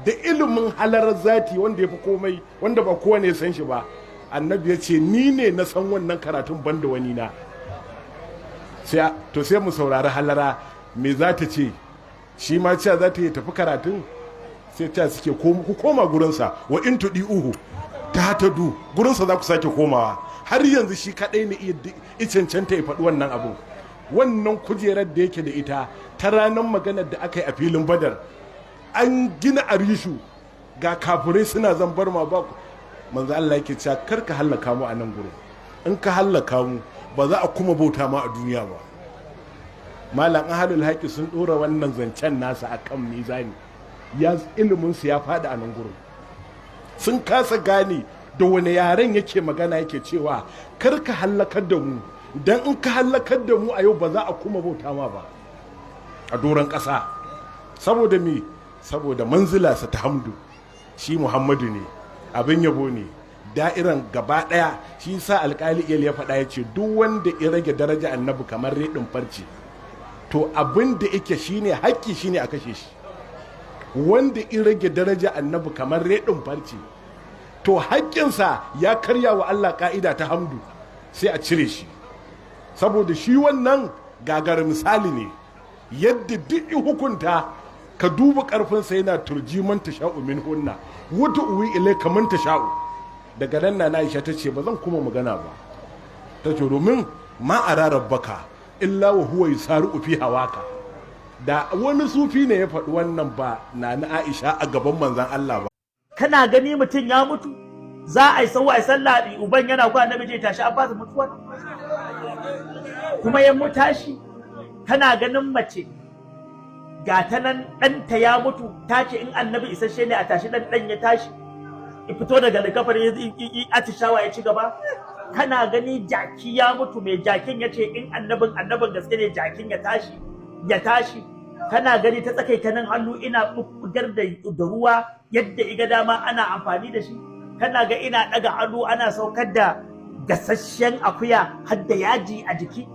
da ilimin halarar zati wanda ya fi komai, wanda ba kowane ya san shi ba. Annabi ya ce ni ne na san wannan karatun banda wani na. To sai mu saurari halara me za ta ce. Shi ma cewa za ta yi tafi karatun, sai ta suke ku koma gurinsa, wa in tuɗi uhu ta du gurinsa za ku sake komawa. Har yanzu shi kaɗai ne iya cancanta ya faɗi wannan abu. Wannan kujerar da yake da ita ta ranar maganar da aka yi a filin Badar, an gina arishu ga kafirai suna zambar ma ba ku. Manzo Allah yake cewa kar ka hallaka mu a nan gurin, in ka hallaka mu ba za a kuma bauta ma a duniya ba. Malam ahlul haƙi sun ɗora wannan zancen nasa akan mizani, ya ilimin su ya faɗi a nan gurin. Sun kasa gane da wani yaren yake magana, yake cewa kar ka hallakar da mu, dan in ka hallakar da mu a yau ba za a kuma bauta ma ba a doron ƙasa. Saboda me? Saboda manzilarsa ta hamdu, shi Muhammadu ne, abin yabo ne, da'iran gaba ɗaya. Shi sa alƙali iyal ya faɗa ya ce duk wanda ya rage daraja annabi kamar reɗin farce, to abin da yake shine haƙƙi shine a kashe shi. Wanda ya rage daraja annabi kamar reɗin farce, to haƙƙinsa ya karya wa Allah ƙa'ida ta hamdu, sai a cire shi. Saboda shi wannan gagar misali ne, yadda duk hukunta ka duba ƙarfinsa yana turji man tasha'u min hunna wata uwi ilai kaman tasha'u. Daga nan na Aisha ta ce ba zan kuma magana ba, ta ce domin ma ara rabbaka illa wa huwa yusaru fi hawaka. Da wani sufi ne ya faɗi wannan ba na Aisha a gaban manzon Allah ba. Kana gani mutum ya mutu za a yi sauwa a sallah, uban yana kwa annabi je tashi an fasa mutuwa kuma ya mutashi. Kana ganin mace ga ta nan ɗanta ya mutu, ta ce in annabi isasshe ne a tashi ɗan ya tashi, in fito daga likafar ya atishawa ya ci gaba. Kana gani jaki ya mutu, mai jakin ya ce in annabin gaske ne jakin ya tashi. Kana gani ta tsakaitanin hannu ina bugar da ruwa yadda iga dama ana amfani da shi. Kana ga ina ɗaga hannu ana saukar da gasasshen akuya har da yaji a jiki.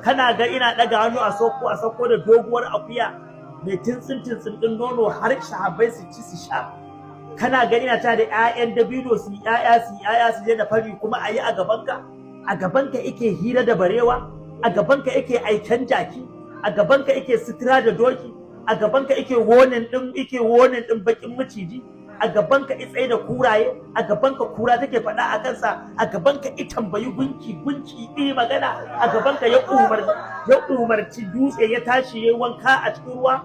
Kana ga ina ɗaga hannu a sauko da doguwar akuya mai tintsin ɗin nono har sahabbai su ci su sha. Kana ga ina ta da 'ya'yan dabino su yi 'ya'ya su je da fari kuma a yi a gabanka ike hira da barewa, a gabanka ike aiken jaki, a gabanka ike sutura da doki, a gabanka ike wonin ɗin bakin maciji, a gabanka tsaye da kuraye, a gabanka kura take faɗa a kansa, a gabanka tambayi gunki ɗi magana, a gabanka ya umarci dutse ya tashi ya wanka a cikin ruwa.